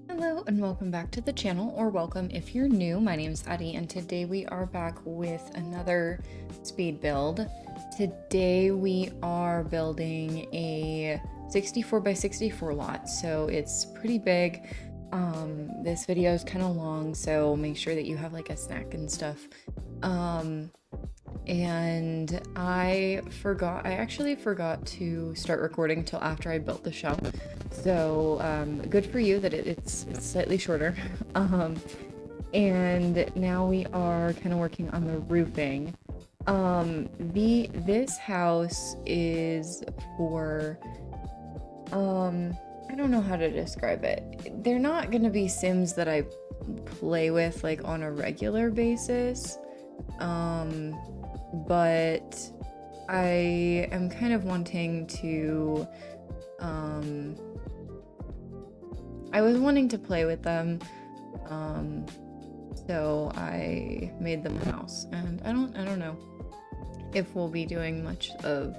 Hello and welcome back to the channel, or welcome if you're new. My name is Addie and today we are back with another speed build. Today we are building a 64 by 64 lot, so it's pretty big. This video is kind of long, so make sure that you have like a snack and stuff. And I actually forgot to start recording till after I built the shop. So good for you that it's slightly shorter. And now we are kind of working on the roofing. This house is for I don't know how to describe it. They're not gonna be Sims that I play with like on a regular basis. But I am kind of wanting to, I was wanting to play with them, so I made them a house, and I don't know if we'll be doing much of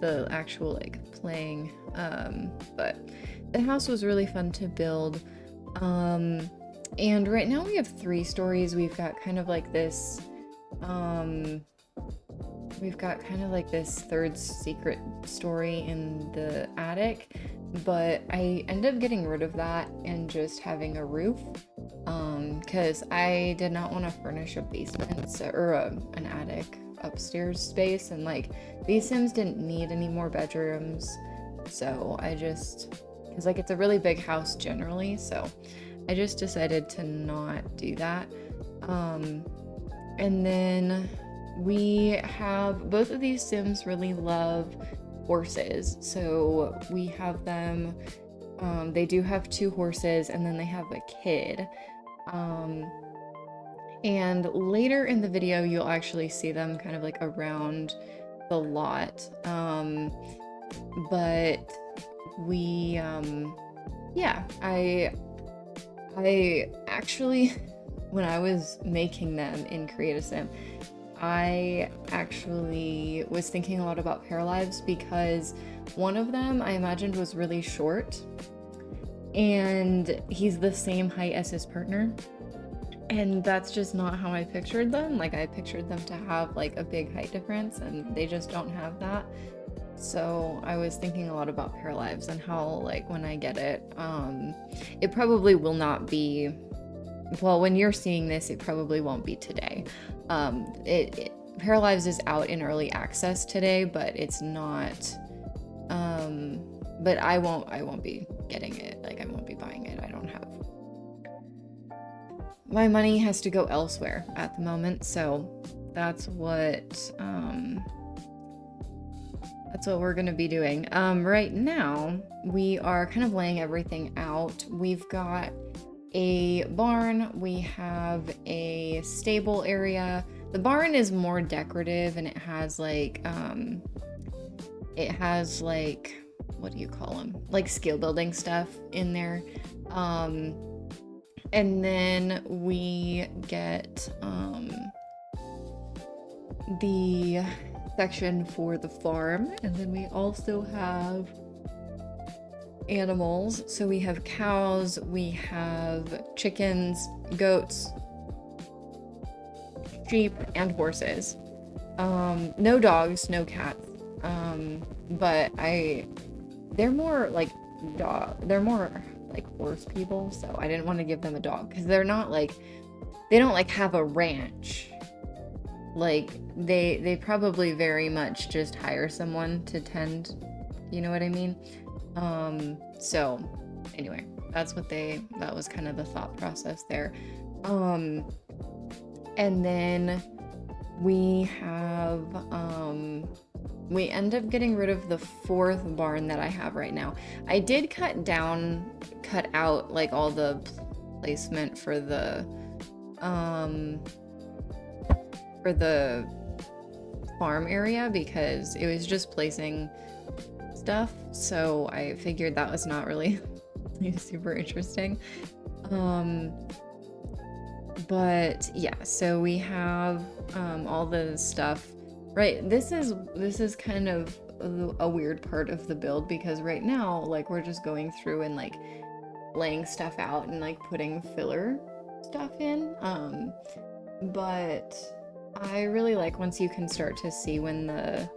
the actual like playing, but the house was really fun to build, and right now we have 3 stories. We've got kind of like this, third secret story in the attic, but I ended up getting rid of that and just having a roof, because I did not want to furnish a basement or an attic upstairs space, and like these Sims didn't need any more bedrooms, so because like it's a really big house generally, so I just decided to not do that. And then we have, both of these Sims really love horses, so we have them, they do have 2 horses, and then they have a kid. And later in the video, you'll actually see them kind of like around the lot. But we, yeah, I actually, when I was making them in Create a Sim, I actually was thinking a lot about pair lives, because one of them I imagined was really short and he's the same height as his partner, and that's just not how I pictured them. Like I pictured them to have like a big height difference, and they just don't have that. So I was thinking a lot about pair lives and how like when I get it, it probably will not be, well, when you're seeing this, it probably won't be today. Pair Lives is out in early access today, but it's not, but I won't be getting it. Like I won't be buying it. I don't have, my money has to go elsewhere at the moment, so that's what we're gonna be doing. Right now we are kind of laying everything out. We've got a barn, we have a stable area. The barn is more decorative, and it has like what do you call them, like skill building stuff in there. And then we get the section for the farm, and then we also have animals. So we have cows, we have chickens, goats, sheep, and horses. No dogs, no cats. But they're more like horse people, so I didn't want to give them a dog, because they're not like, they don't like have a ranch. Like they probably very much just hire someone to tend, you know what I mean? So anyway, that was kind of the thought process there. And then we have, we end up getting rid of the 4th barn that I have right now. I did cut out like all the placement for the farm area, because it was just placing stuff, so I figured that was not really super interesting. But yeah, so we have all the stuff, right? This is kind of a weird part of the build, because right now like we're just going through and like laying stuff out and like putting filler stuff in. But I really like once you can start to see when the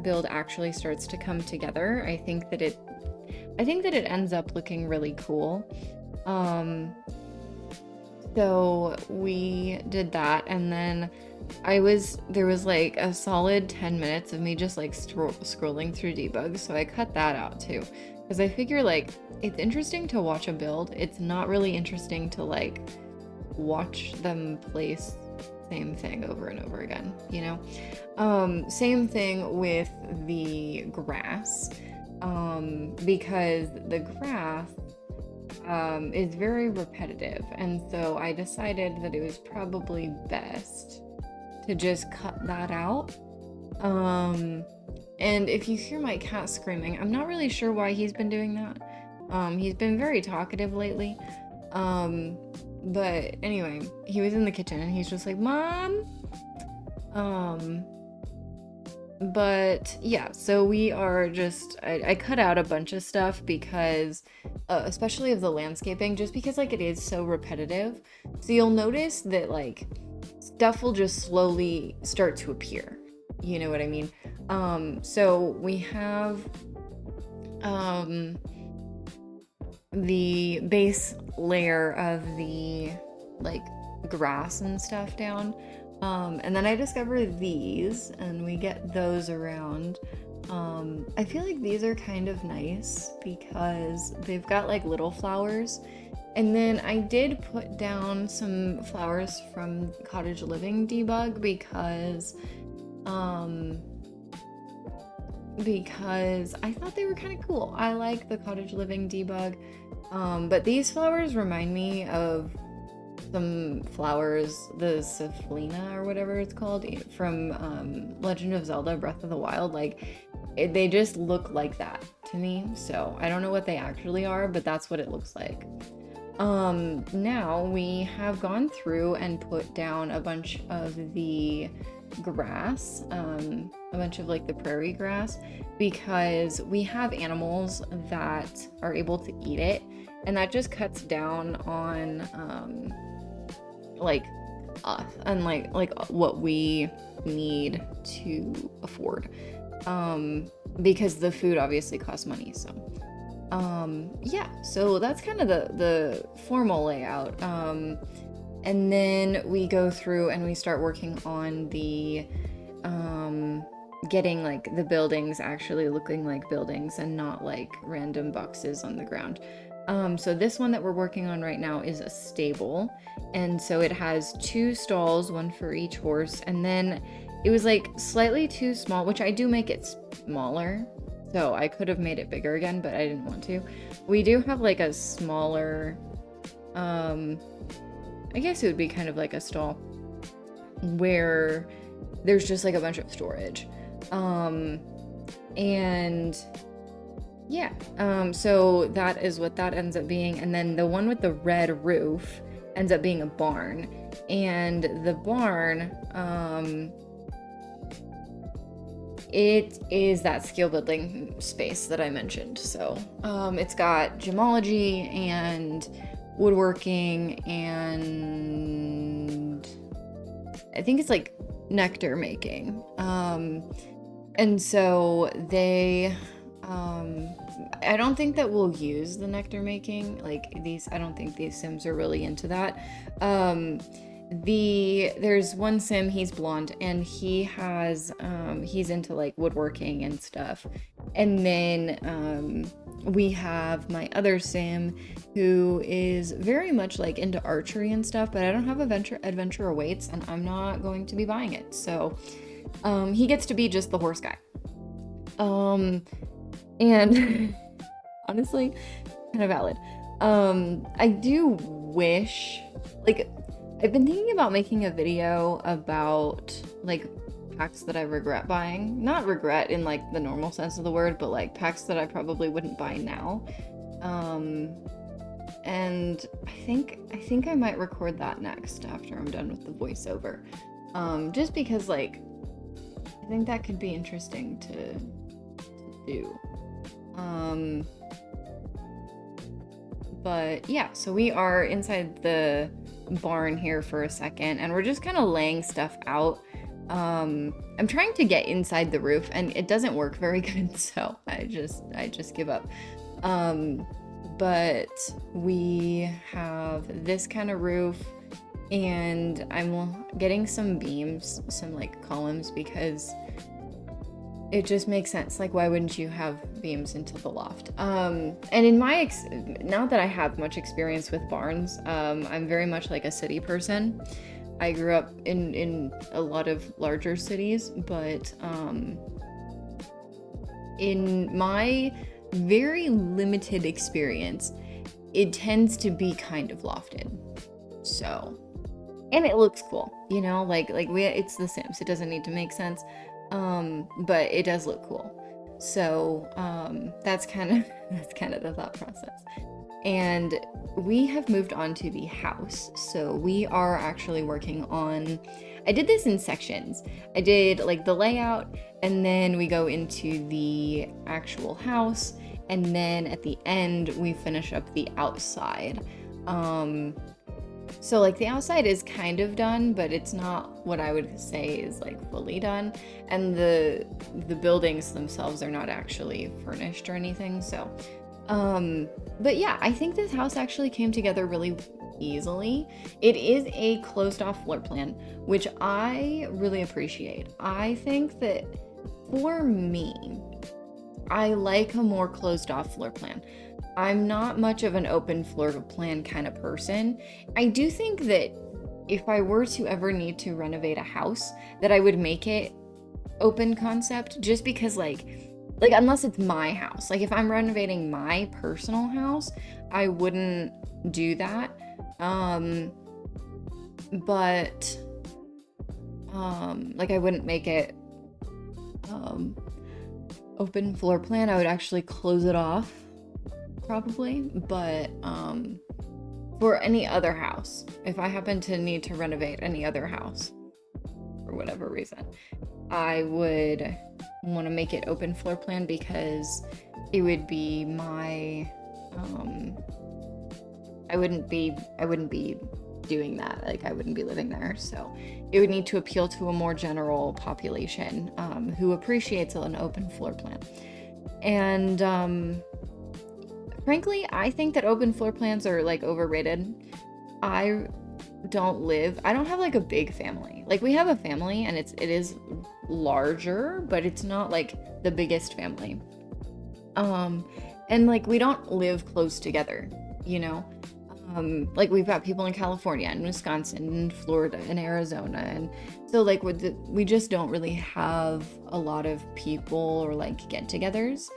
build actually starts to come together. I think that it ends up looking really cool. So we did that, and then there was like a solid 10 minutes of me just like scrolling through debug, so I cut that out too. Because I figure like it's interesting to watch a build. It's not really interesting to like watch them place same thing over and over again, you know? Same thing with the grass, because the grass is very repetitive, and so I decided that it was probably best to just cut that out. And if you hear my cat screaming, I'm not really sure why he's been doing that. He's been very talkative lately. But anyway, he was in the kitchen and he's just like, Mom. But yeah, so we are just, I cut out a bunch of stuff because, especially of the landscaping, just because like it is so repetitive. So you'll notice that like stuff will just slowly start to appear. You know what I mean? So we have, the base layer of the like grass and stuff down. And then I discovered these, and we get those around. I feel like these are kind of nice because they've got like little flowers. And then I did put down some flowers from Cottage Living debug because I thought they were kind of cool. I like the Cottage Living debug, but these flowers remind me of some flowers, the Saflina or whatever it's called, from Legend of Zelda Breath of the Wild. Like, they just look like that to me, so I don't know what they actually are, but that's what it looks like. Now we have gone through and put down a bunch of the grass, a bunch of like the prairie grass, because we have animals that are able to eat it, and that just cuts down on like us and like what we need to afford, because the food obviously costs money. So yeah, so that's kind of the formal layout. And then we go through and we start working on the getting like the buildings actually looking like buildings and not like random boxes on the ground. So this one that we're working on right now is a stable, and so it has 2 stalls, one for each horse, and then it was like slightly too small, which I do make it smaller, so I could have made it bigger again, but I didn't want to. We do have like a smaller, I guess it would be kind of like a stall where there's just like a bunch of storage. And yeah, so that is what that ends up being. And then the one with the red roof ends up being a barn. And the barn, it is that skill building space that I mentioned. So it's got gemology and woodworking, and I think it's like nectar making. And so they, I don't think that we'll use the nectar making, like these, I don't think these sims are really into that. There's one sim, he's blonde, and he has, he's into like woodworking and stuff. And then we have my other sim who is very much like into archery and stuff, but I don't have adventure awaits, and I'm not going to be buying it. So he gets to be just the horse guy. And honestly, kind of valid. I do wish, like, I've been thinking about making a video about like packs that I regret buying. Not regret in like the normal sense of the word, but like packs that I probably wouldn't buy now. And I think I might record that next after I'm done with the voiceover. Just because like I think that could be interesting to do. But yeah, so we are inside the barn here for a second, and we're just kind of laying stuff out. I'm trying to get inside the roof, and it doesn't work very good, so I just give up. But we have this kind of roof, and I'm getting some beams, some like columns, because it just makes sense. Like, why wouldn't you have beams into the loft? And in my not that I have much experience with barns, I'm very much like a city person. I grew up in a lot of larger cities, but in my very limited experience, it tends to be kind of lofted. So, and it looks cool, you know, like it's The Sims. It doesn't need to make sense, but it does look cool. So that's kind of the thought process. And we have moved on to the house. So we are actually working on, I did this in sections. I did like the layout, and then we go into the actual house, and then at the end we finish up the outside. So like the outside is kind of done, but it's not what I would say is like fully done. And the buildings themselves are not actually furnished or anything. So, but yeah, I think this house actually came together really easily. It is a closed off floor plan, which I really appreciate. I think that for me, I like a more closed off floor plan. I'm not much of an open floor plan kind of person. I do think that if I were to ever need to renovate a house, that I would make it open concept, just because like unless it's my house. Like if I'm renovating my personal house, I wouldn't do that. But like I wouldn't make it open floor plan. I would actually close it off probably. But for any other house, if I happen to need to renovate any other house for whatever reason, I would want to make it open floor plan, because it would be my I wouldn't be doing that. Like I wouldn't be living there, so it would need to appeal to a more general population who appreciates an open floor plan. And frankly, I think that open floor plans are like overrated. I don't have like a big family. Like we have a family, and it is larger, but it's not like the biggest family. And like we don't live close together, you know. Like we've got people in California and Wisconsin and Florida and Arizona, and so like we just don't really have a lot of people or like get-togethers.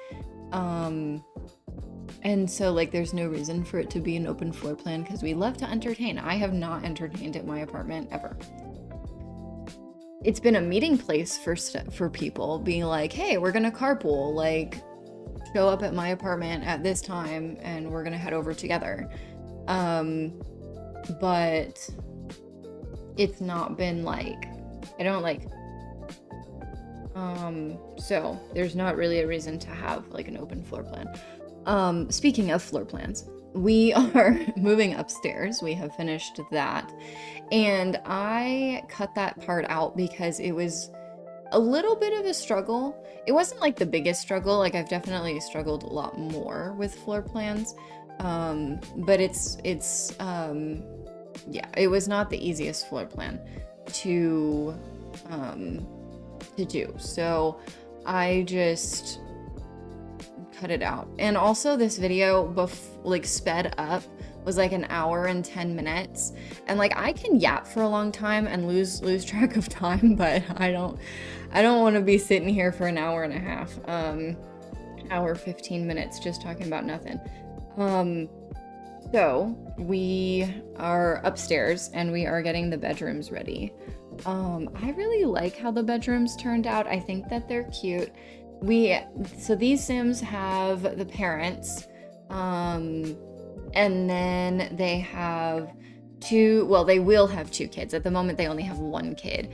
And so like there's no reason for it to be an open floor plan, because we love to entertain. I have not entertained at my apartment ever. It's been a meeting place for people, being like, hey, we're gonna carpool, like show up at my apartment at this time and we're gonna head over together. But it's not been like, I don't like, so there's not really a reason to have like an open floor plan. Speaking of floor plans, we are moving upstairs. We have finished that, and I cut that part out because it was a little bit of a struggle. It wasn't like the biggest struggle. Like I've definitely struggled a lot more with floor plans. But yeah, it was not the easiest floor plan to do. So I just cut it out. And also this video like sped up was like an hour and 10 minutes. And like I can yap for a long time and lose track of time, but I don't want to be sitting here for an hour and a half, hour 15 minutes just talking about nothing. So we are upstairs and we are getting the bedrooms ready. I really like how the bedrooms turned out. I think that they're cute. So these Sims have the parents, and then they have they will have 2 kids. At the moment, they only have 1 kid.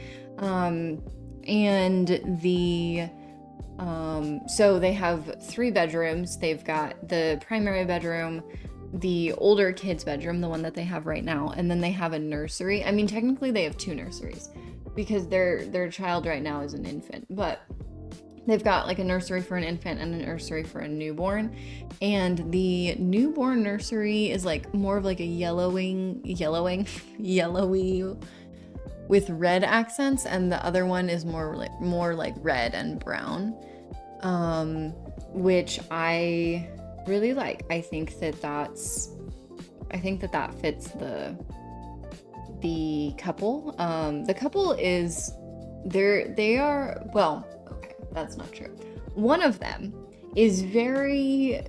So they have 3 bedrooms. They've got the primary bedroom, the older kids' bedroom, the one that they have right now, and then they have a nursery. I mean, technically they have 2 nurseries because their child right now is an infant, but they've got like a nursery for an infant and a nursery for a newborn. And the newborn nursery is like more of like a yellowy with red accents, and the other one is more like red and brown, which I really like. I think that fits the couple. The couple is well, okay, that's not true. One of them is very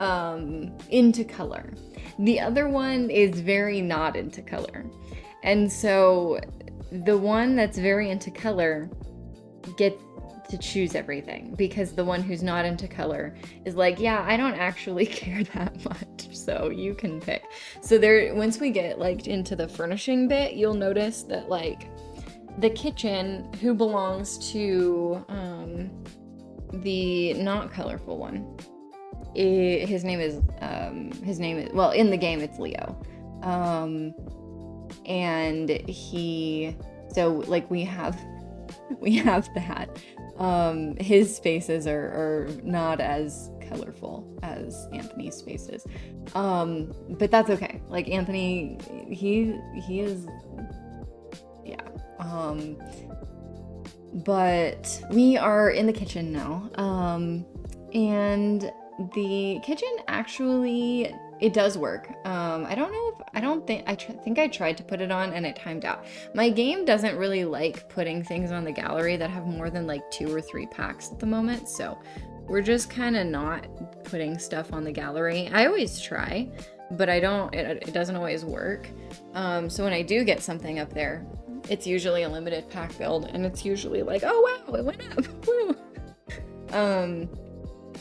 into color. The other one is very not into color. And so the one that's very into color gets to choose everything, because the one who's not into color is like, yeah, I don't actually care that much, so you can pick. So there, once we get like into the furnishing bit, you'll notice that like the kitchen, who belongs to the not colorful one, his name is well, in the game it's Leo. And so like we have that. His spaces are not as colorful as Anthony's spaces. But that's okay. Like Anthony, he is, yeah. But we are in the kitchen now. And the kitchen actually, it does work. I think I tried to put it on and it timed out. My game doesn't really like putting things on the gallery that have more than like 2 or 3 packs at the moment, so we're just kind of not putting stuff on the gallery. I always try, but it doesn't always work. So when I do get something up there, it's usually a limited pack build, and it's usually like, oh wow, it went up. Woo.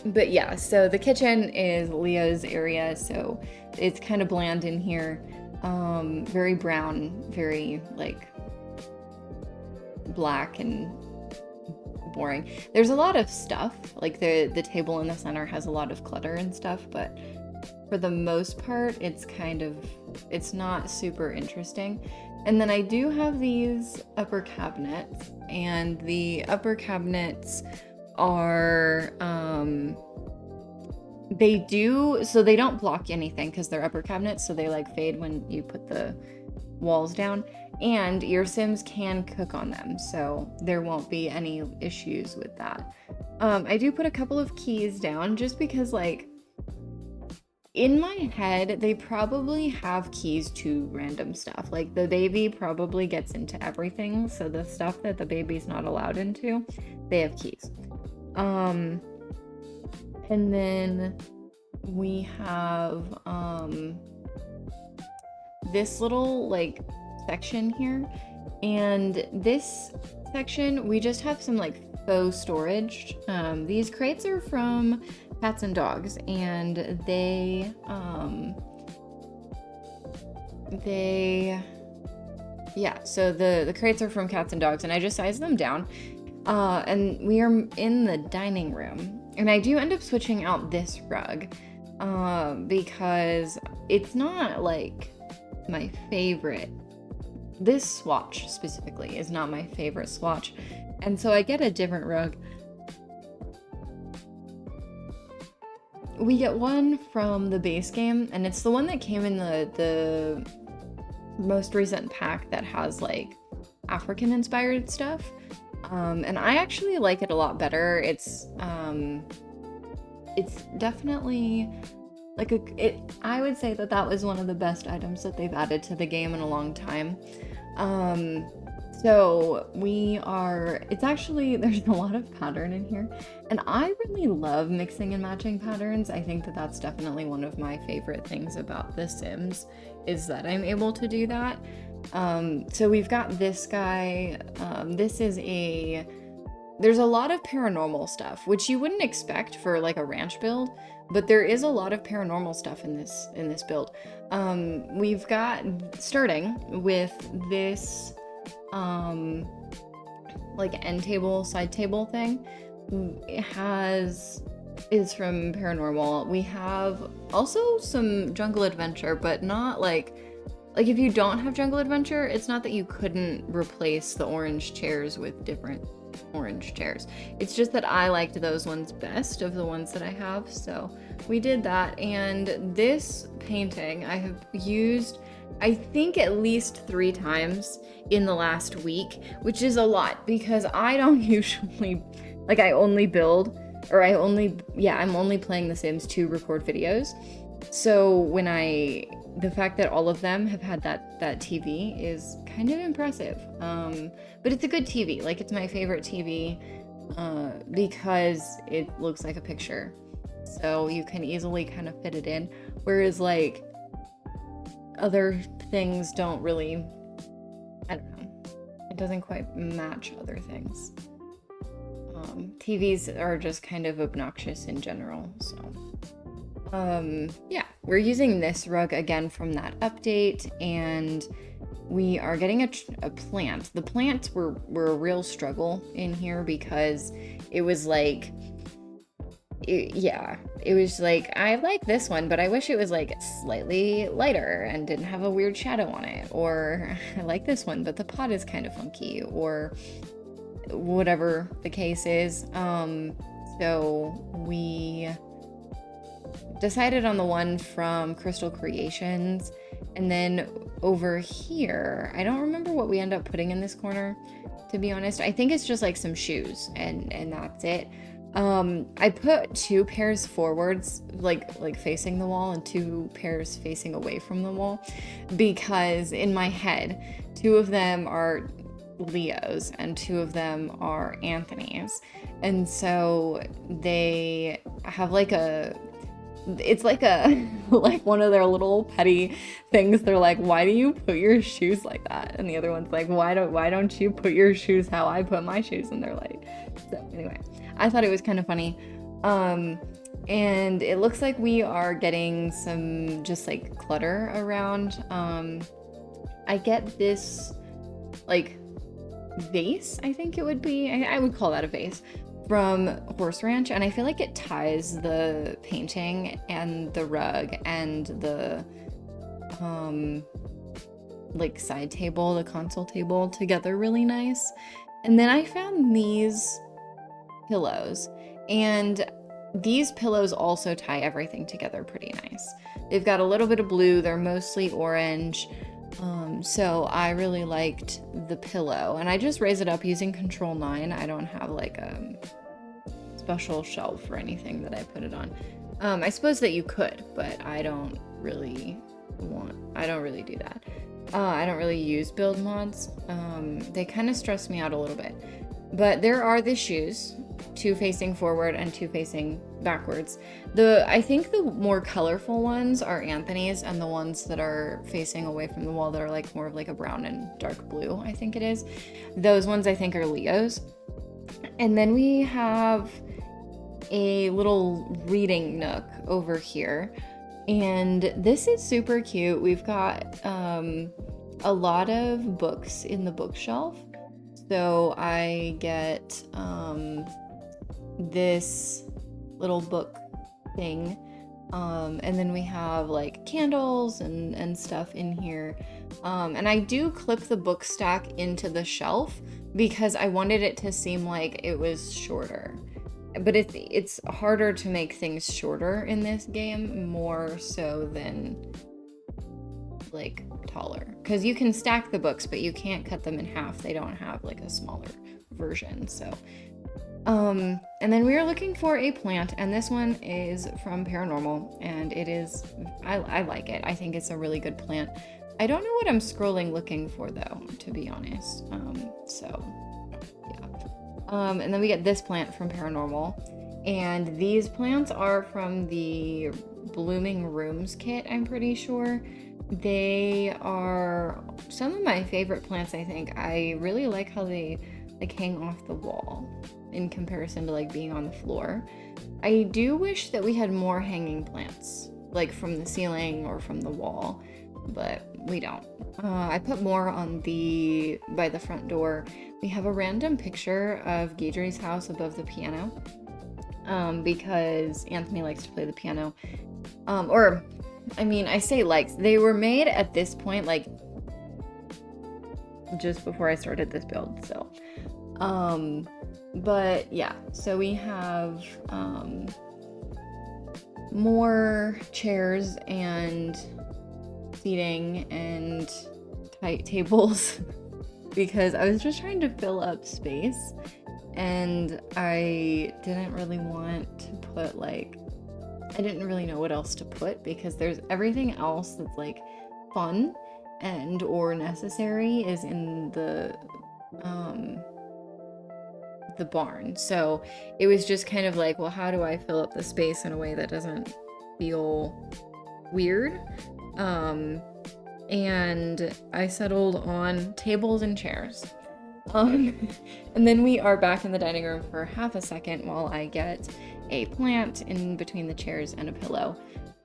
But yeah, so the kitchen is Leo's area, so it's kind of bland in here. Very brown, very like black and boring. There's a lot of stuff, like the table in the center has a lot of clutter and stuff, but for the most part, it's not super interesting. And then I do have these upper cabinets, and the upper cabinets are they don't block anything because they're upper cabinets, so they like fade when you put the walls down, and your Sims can cook on them, so there won't be any issues with that. I do put a couple of keys down just because, like, in my head, they probably have keys to random stuff. Like, the baby probably gets into everything, so the stuff that the baby's not allowed into, they have keys. And then we have this little like section here, and this section we just have some like faux storage. These crates are from Cats and Dogs, and so the crates are from Cats and Dogs, and I just sized them down. And we are in the dining room, and I do end up switching out this rug because it's not like my favorite. This swatch specifically is not my favorite swatch, and so I get a different rug. We get one from the base game, and it's the one that came in the most recent pack that has like African inspired stuff. And I actually like it a lot better. It's definitely like I would say that was one of the best items that they've added to the game in a long time. So it's actually, there's a lot of pattern in here, and I really love mixing and matching patterns. I think that that's definitely one of my favorite things about The Sims, is that I'm able to do that. So we've got this guy. There's a lot of paranormal stuff, which you wouldn't expect for like a ranch build, but there is a lot of paranormal stuff in this build. We've got, starting with this like end table, side table thing. Is from paranormal. We have Also some Jungle Adventure, but not like if you don't have Jungle Adventure, it's not that you couldn't replace the orange chairs with different orange chairs. It's just that I liked those ones best of the ones that I have, so we did that. And this painting I have used, I think, at least 3 times in the last week, which is a lot because I don't usually, like, I only build, or I'm only playing The Sims to record videos. So the fact that all of them have had that TV is kind of impressive. But it's a good TV. Like, it's my favorite TV because it looks like a picture. So you can easily kind of fit it in. Whereas, like, other things don't really, I don't know. It doesn't quite match other things. TVs are just kind of obnoxious in general, so. Yeah, we're using this rug again from that update, and we are getting a plant. The plants were a real struggle in here because it was like, it was like, I like this one, but I wish it was like slightly lighter and didn't have a weird shadow on it. Or I like this one, but the pot is kind of funky, or whatever the case is. So we decided on the one from Crystal Creations, and then over here, I don't remember what we end up putting in this corner, to be honest. I think it's just like some shoes, and that's it. I put 2 pairs forwards, like facing the wall, and 2 pairs facing away from the wall, because in my head, 2 of them are Leos and 2 of them are Anthony's, and so they have like it's like like one of their little petty things. They're like, why do you put your shoes like that? And the other one's like, why don't you put your shoes how I put my shoes? And they're like, so anyway, I thought it was kind of funny. And it looks like we are getting some just like clutter around. I get this like vase, I think it would be, I would call that a vase, from Horse Ranch, and I feel like it ties the painting and the rug and the like side table, the console table together really nice. And then I found these pillows, and these pillows also tie everything together pretty nice. They've got a little bit of blue, they're mostly orange. So I really liked the pillow, and I just raise it up using Control 9. I don't have like a special shelf or anything that I put it on. I suppose that you could, but I don't really do that. I don't really use build mods. They kind of stress me out a little bit. But there are the shoes, 2 facing forward and 2 facing backwards. I think the more colorful ones are Anthony's, and the ones that are facing away from the wall that are like more of like a brown and dark blue, I think it is. Those ones I think are Leo's. And then we have a little reading nook over here, and this is super cute. We've got a lot of books in the bookshelf. So I get this little book thing, and then we have like candles and stuff in here, and I do clip the book stack into the shelf because I wanted it to seem like it was shorter. But it's harder to make things shorter in this game, more so than like taller, because you can stack the books but you can't cut them in half. They don't have like a smaller version. So and then we are looking for a plant, and this one is from Paranormal, and it is, I like it. I think it's a really good plant. I don't know what I'm scrolling looking for though, to be honest. And then we get this plant from Paranormal, and these plants are from the Blooming Rooms kit, I'm pretty sure. They are some of my favorite plants, I think. I really like how they like hang off the wall in comparison to like being on the floor. I do wish that we had more hanging plants, like from the ceiling or from the wall, but we don't. I put more on by the front door. We have a random picture of Guidry's house above the piano, because Anthony likes to play the piano. Or, I mean, I say likes. They were made at this point, like, just before I started this build, so. But yeah, so we have, more chairs and seating and tight tables because I was just trying to fill up space, and I didn't really want to put, like, I didn't really know what else to put because there's everything else that's like fun and or necessary is in the barn. So it was just kind of like, well, how do I fill up the space in a way that doesn't feel weird? And I settled on tables and chairs. And then we are back in the dining room for half a second while I get a plant in between the chairs and a pillow.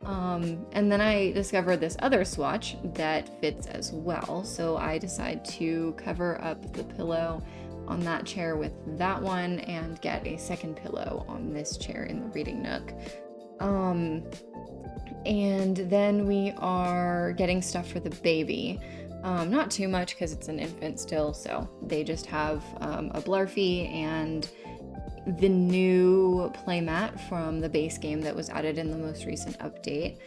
And then I discovered this other swatch that fits as well. So I decide to cover up the pillow on that chair with that one and get a second pillow on this chair in the reading nook. And then we are getting stuff for the baby. Not too much because it's an infant still, so they just have a Blarfy and the new playmat from the base game that was added in the most recent update.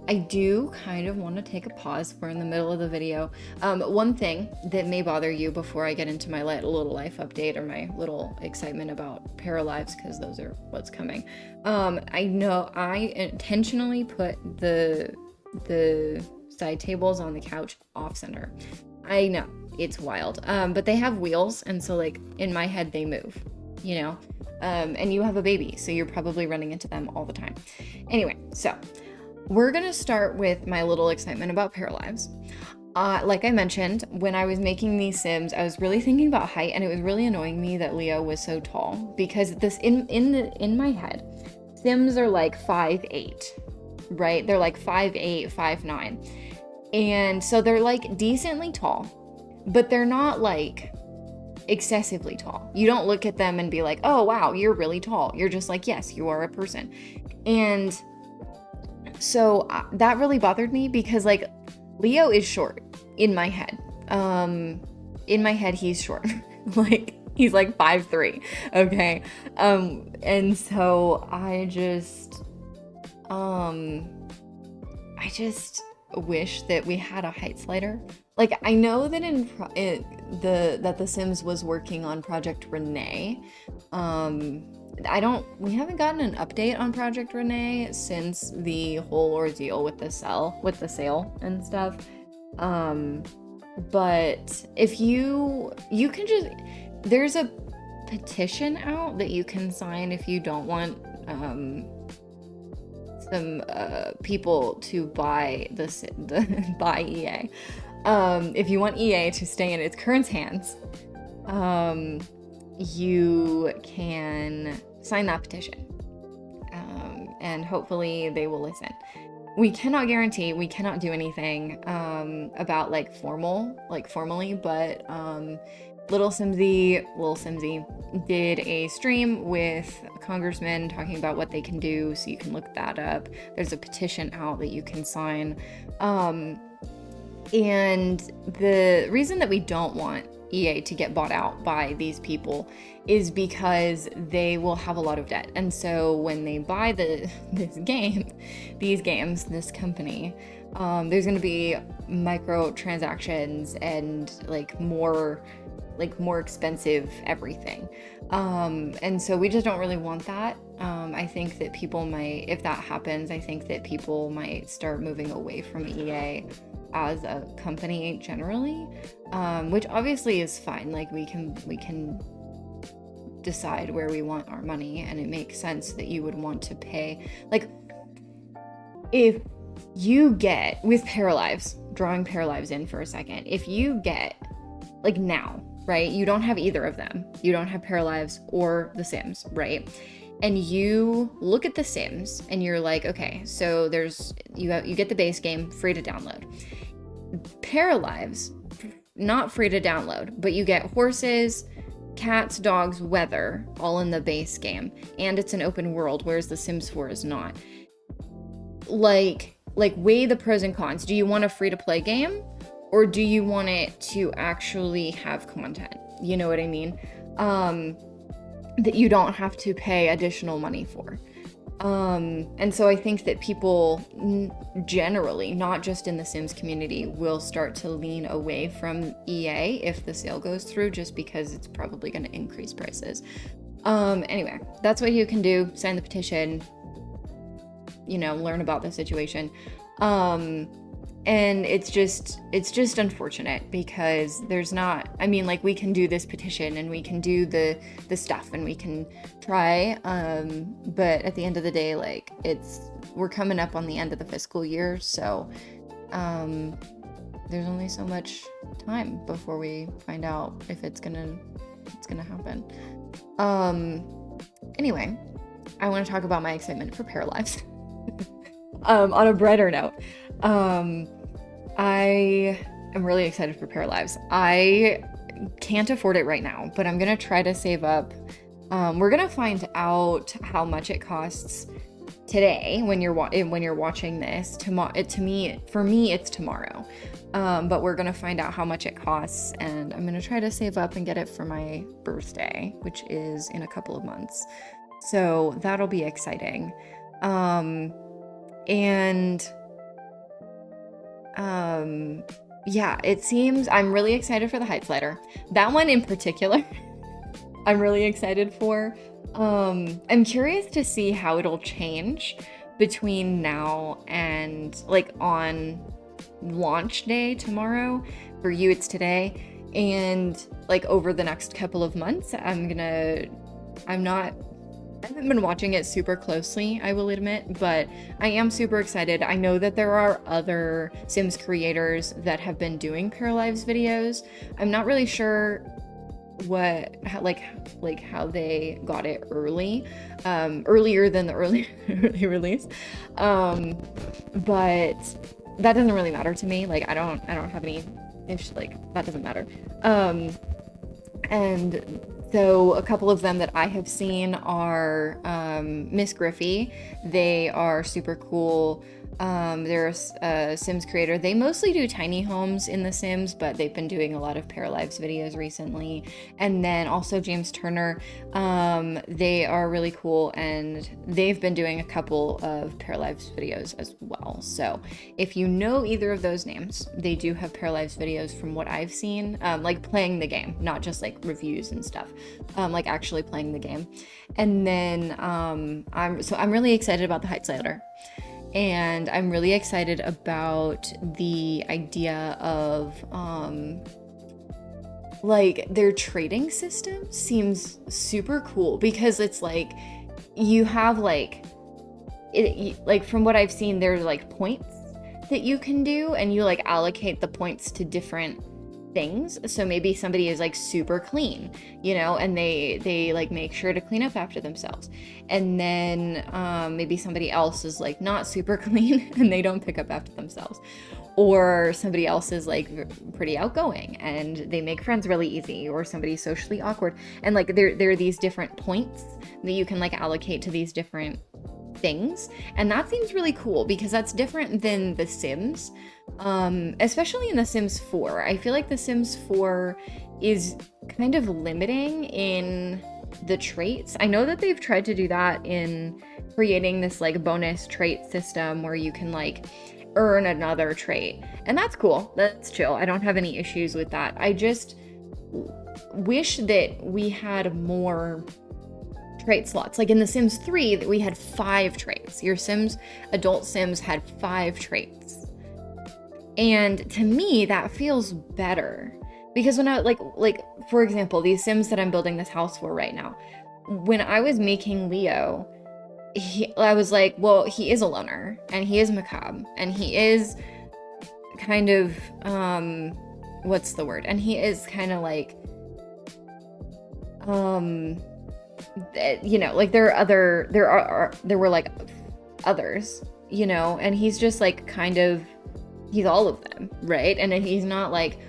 I do kind of want to take a pause. We're in the middle of the video. One thing that may bother you before I get into my little life update or my little excitement about Paralives, because those are what's coming. I know I intentionally put the side tables on the couch off center. I know it's wild, but they have wheels, and so like in my head they move, you know. And you have a baby, so you're probably running into them all the time. Anyway, so we're gonna start with my little excitement about Paralives. Like I mentioned, when I was making these Sims, I was really thinking about height, and it was really annoying me that Leo was so tall, because this in my head, Sims are like 5'8", right? They're like 5'8", 5'9", and so they're like decently tall, but they're not like excessively tall. You don't look at them and be like, oh wow, you're really tall. You're just like, yes, you are a person. And so that really bothered me because like Leo is short in my head. In my head, he's short. Like he's like 5'3", okay? And so I just wish that we had a height slider. Like I know that that The Sims was working on Project Renee. We haven't gotten an update on Project Renee since the whole ordeal with the sale and stuff. But if you can just, there's a petition out that you can sign if you don't want some people to buy buy EA. If you want EA to stay in its current hands, you can sign that petition, and hopefully they will listen. We cannot guarantee, we cannot do anything about formally, but Little Simsy did a stream with congressmen talking about what they can do, so you can look that up. There's a petition out that you can sign. And the reason that we don't want EA to get bought out by these people is because they will have a lot of debt. And so when they buy this company, there's going to be microtransactions and more expensive everything. And so we just don't really want that. I think that people might, if that happens, I think that people might start moving away from EA as a company generally, which obviously is fine. Like we can decide where we want our money, and it makes sense that you would want to pay. Like if you get, with Paralives, drawing Paralives in for a second, if you get, like now, right, you don't have either of them. You don't have Paralives or The Sims, right? And you look at The Sims and you're like, okay, so you get the base game free to download. Paralives, not free to download, but you get horses, cats, dogs, weather, all in the base game, and it's an open world, whereas The Sims 4 is not. like weigh the pros and cons. Do you want a free-to-play game, or do you want it to actually have content? You know what I mean? That you don't have to pay additional money for. And so I think that people generally, not just in the Sims community, will start to lean away from EA if the sale goes through, just because it's probably going to increase prices. Anyway, that's what you can do. Sign the petition, you know, learn about the situation. And it's just unfortunate because there's not, I mean, like, we can do this petition and we can do the stuff and we can try, but at the end of the day, like, we're coming up on the end of the fiscal year, so there's only so much time before we find out if it's gonna happen. Anyway, I want to talk about my excitement for Pair Lives. On a brighter note, I am really excited for Pair Lives. I can't afford it right now, but I'm gonna try to save up. We're gonna find out how much it costs today when you're watching this. For me, it's tomorrow. But we're gonna find out how much it costs, and I'm gonna try to save up and get it for my birthday, which is in a couple of months. So that'll be exciting. Yeah, it seems I'm really excited for the height slider. That one in particular, I'm really excited for. I'm curious to see how it'll change between now and, like, on launch day tomorrow. For you, it's today. And, like, over the next couple of months, I haven't been watching it super closely, I will admit, but I am super excited. I know that there are other Sims creators that have been doing Pair Lives videos. I'm not really sure how they got it early, earlier than the early release. But that doesn't really matter to me. Like, I don't have any ish, like, that doesn't matter. And so a couple of them that I have seen are Miss Griffey. They are super cool. They're a Sims creator. They mostly do tiny homes in The Sims, but they've been doing a lot of Pair Lives videos recently. And then also James Turner. They are really cool, and they've been doing a couple of Pair Lives videos as well. So if you know either of those names, they do have Pair Lives videos from what I've seen, like playing the game, not just like reviews and stuff, like actually playing the game. And then I'm really excited about the height slider. And I'm really excited about the idea of, like, their trading system seems super cool, because it's like, you have like, like, from what I've seen, there's like points that you can do, and you like allocate the points to different things. So maybe somebody is like super clean, you know, and they like make sure to clean up after themselves. And then maybe somebody else is like not super clean and they don't pick up after themselves. Or somebody else is like pretty outgoing and they make friends really easy, or somebody's socially awkward. And like there are these different points that you can like allocate to these different things, and that seems really cool because that's different than The Sims, especially in The Sims 4. I feel like The Sims 4 is kind of limiting in the traits. I know that they've tried to do that in creating this like bonus trait system where you can like earn another trait, and that's cool, that's chill. I don't have any issues with that. I just wish that we had more trait slots. Like in The Sims 3, that we had 5 traits. Your adult Sims had 5 traits. And to me, that feels better. Because when I, like for example, these Sims that I'm building this house for right now, when I was making Leo, I was like, well, he is a loner, and he is macabre, and he is kind of, what's the word? And he is kind of like, you know, like there were like others, you know, and he's just like kind of, he's all of them, right? And he's not like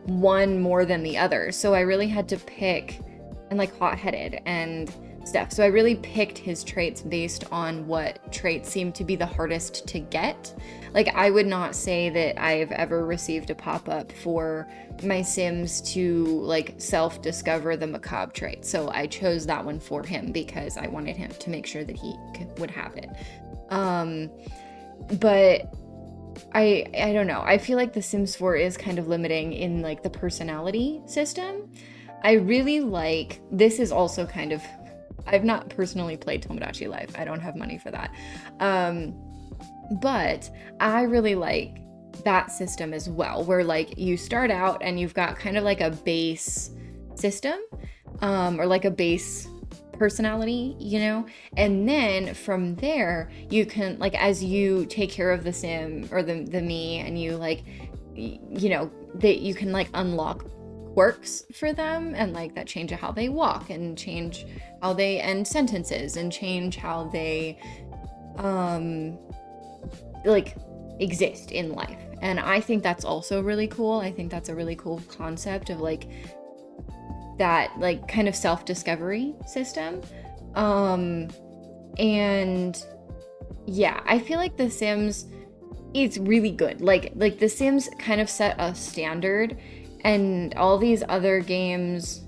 one more than the other. So I really had to pick, and like hot-headed, and stuff. So I really picked his traits based on what traits seemed to be the hardest to get. Like, I would not say that I've ever received a pop-up for my Sims to like self-discover the macabre trait. So I chose that one for him because I wanted him to make sure that he would have it. But I don't know. I feel like The Sims 4 is kind of limiting in like the personality system. I really like, this is also kind of, I've not personally played Tomodachi Life. I don't have money for that. But I really like that system as well, where like you start out and you've got kind of like a base system, or like a base personality, you know, and then from there you can, like, as you take care of the sim or the me, and you like, you know, that you can like unlock quirks for them, and like that change how they walk, and change how they end sentences, and change how they like exist in life. And I think that's also really cool. I think that's a really cool concept of like that, like kind of self-discovery system. And yeah, I feel like The Sims, it's really good. Like The Sims kind of set a standard, and all these other games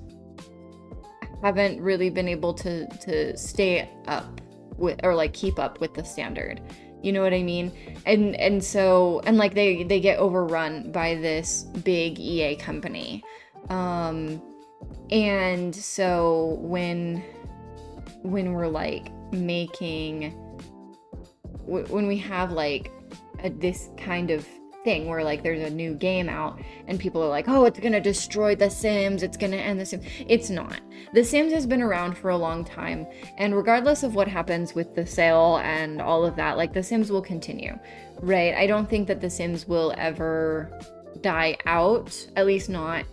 haven't really been able to stay up with, or like keep up with the standard. You know what I mean? And so, and like they get overrun by this big EA company. And so when we're like making, when we have like this kind of thing where like there's a new game out and people are like, oh, it's gonna destroy The Sims, it's gonna end The Sims. It's not. The Sims has been around for a long time, and regardless of what happens with the sale and all of that, like The Sims will continue, right? I don't think that The Sims will ever die out, at least not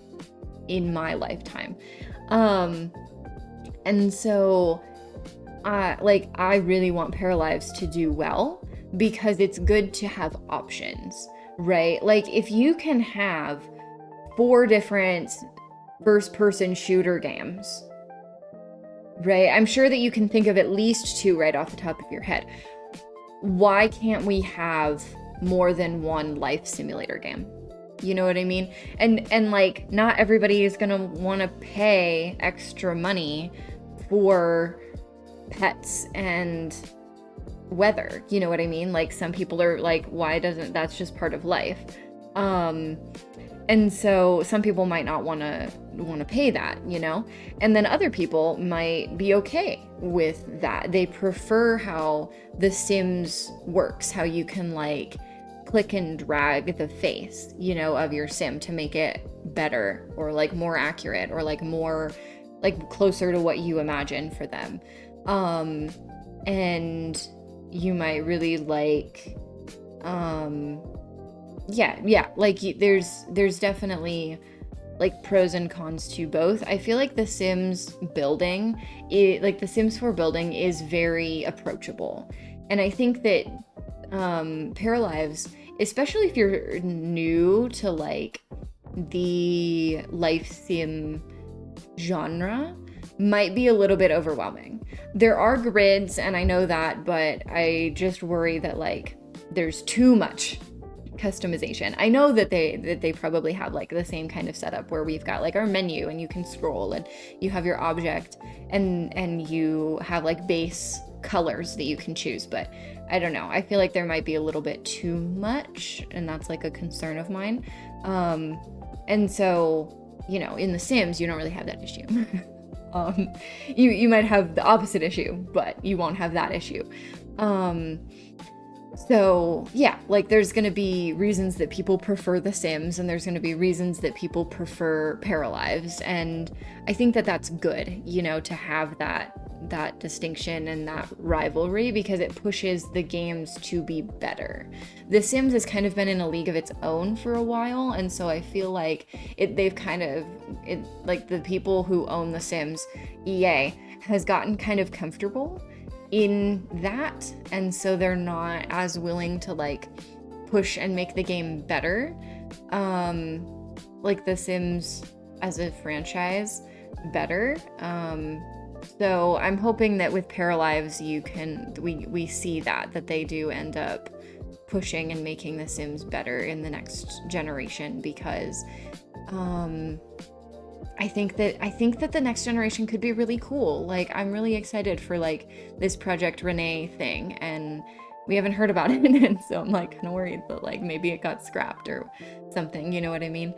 in my lifetime. And so like I really want Paralives to do well, because it's good to have options, right? Like if you can have 4 different first-person shooter games, right? I'm sure that you can think of at least 2 right off the top of your head. Why can't we have more than one life simulator game? You know what I mean? And like, not everybody is gonna want to pay extra money for pets and weather. You know what I mean? Like, some people are like, why doesn't, that's just part of life. And so some people might not want to pay that, you know? And then other people might be okay with that. They prefer how The Sims works, how you can like click and drag the face, you know, of your sim to make it better, or like more accurate, or like more like closer to what you imagine for them. And you might really like, yeah, like there's definitely like pros and cons to both. I feel like The Sims building, like The Sims 4 building is very approachable. And I think that Paralives, especially if you're new to like the life sim genre, might be a little bit overwhelming. There are grids, and I know that, but I just worry that like there's too much customization. I know that they probably have like the same kind of setup where we've got like our menu, and you can scroll, and you have your object, and you have like base colors that you can choose. But I don't know, I feel like there might be a little bit too much, and that's like a concern of mine. And so, you know, in The Sims you don't really have that issue. You might have the opposite issue, but you won't have that issue. So yeah, like there's gonna be reasons that people prefer The Sims, and there's gonna be reasons that people prefer Paralives, and I think that that's good, you know, to have that distinction and that rivalry, because it pushes the games to be better. The Sims has kind of been in a league of its own for a while, and so I feel like they've kind of, like the people who own The Sims, EA, has gotten kind of comfortable in that, and so they're not as willing to like push and make the game better, like The Sims as a franchise better. So I'm hoping that with Paralives we see that they do end up pushing and making the Sims better in the next generation, because I think that the next generation could be really cool. Like, I'm really excited for like this Project Renee thing, and we haven't heard about it, and so I'm like kind of worried that like maybe it got scrapped or something, you know what I mean?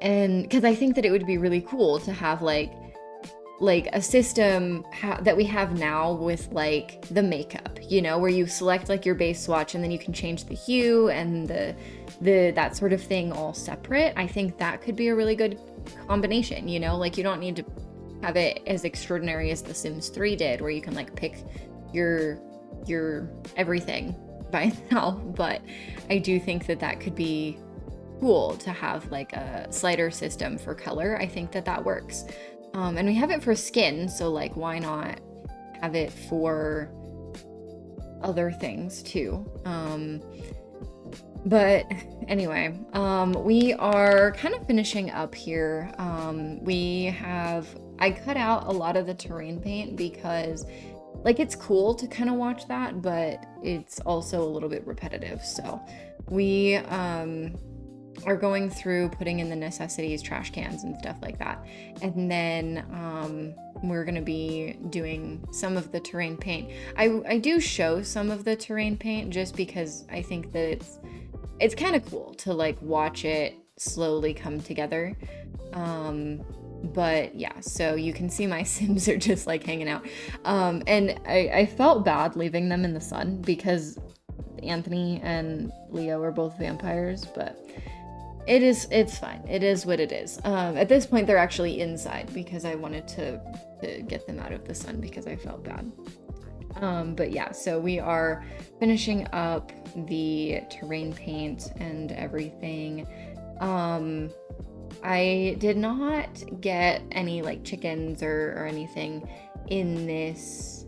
And because I think that it would be really cool to have like a system that we have now with like the makeup, you know, where you select like your base swatch and then you can change the hue and the that sort of thing all separate. I think that could be a really good combination, you know, like you don't need to have it as extraordinary as The Sims 3 did, where you can like pick your everything by itself. But I do think that could be cool to have like a slider system for color. I think that works. And we have it for skin, so like why not have it for other things too? But anyway, we are kind of finishing up here. I cut out a lot of the terrain paint because like it's cool to kind of watch that, but it's also a little bit repetitive. So we are going through putting in the necessities, trash cans and stuff like that. And then we're going to be doing some of the terrain paint. I do show some of the terrain paint just because I think that it's kind of cool to like watch it slowly come together. But yeah, so you can see my Sims are just like hanging out. And I felt bad leaving them in the sun because Anthony and Leo are both vampires, but it's fine. It is what it is. At this point, they're actually inside because I wanted to get them out of the sun because I felt bad. But yeah, so we are finishing up the terrain paint and everything. I did not get any like chickens or anything in this,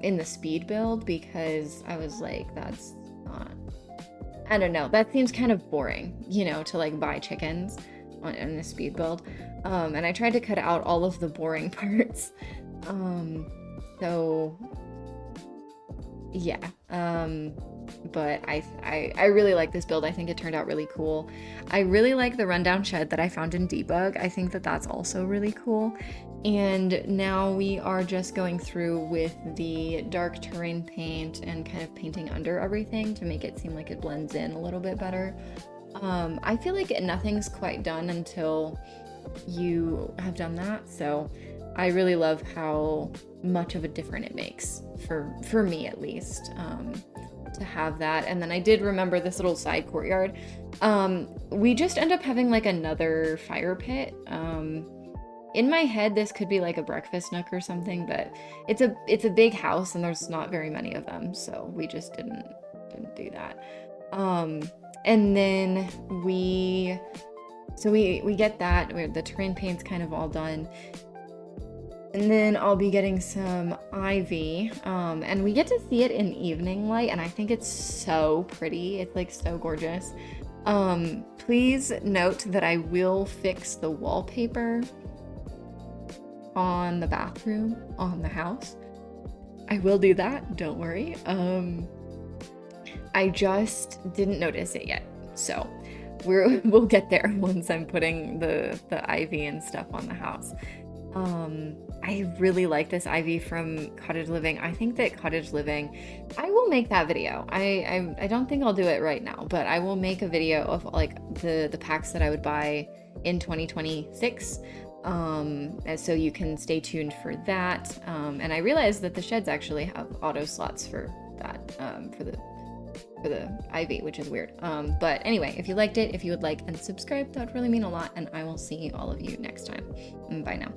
in the speed build, because I was like, that's not, I don't know, that seems kind of boring, you know, to like buy chickens in the speed build. And I tried to cut out all of the boring parts. So yeah, but I really like this build. I think it turned out really cool. I really like the rundown shed that I found in Debug. I think that's also really cool. And now we are just going through with the dark terrain paint and kind of painting under everything to make it seem like it blends in a little bit better. I feel like nothing's quite done until you have done that, so I really love how much of a difference it makes, for me at least, to have that. And then I did remember this little side courtyard. We just end up having like another fire pit. In my head, this could be like a breakfast nook or something, but it's a big house and there's not very many of them, so we just didn't do that. And then we get that. The terrain paint's kind of all done. And then I'll be getting some ivy, and we get to see it in evening light, and I think it's so pretty. It's like so gorgeous. Please note that I will fix the wallpaper on the bathroom on the house. I will do that, don't worry. I just didn't notice it yet, so we'll get there once I'm putting the ivy and stuff on the house. I really like this ivy from Cottage Living. I think that Cottage Living, I will make that video. I don't think I'll do it right now, but I will make a video of like the packs that I would buy in 2026. So you can stay tuned for that. And I realized that the sheds actually have auto slots for that, for the ivy, which is weird. But anyway, if you liked it, if you would like and subscribe, that would really mean a lot, and I will see all of you next time. Bye now.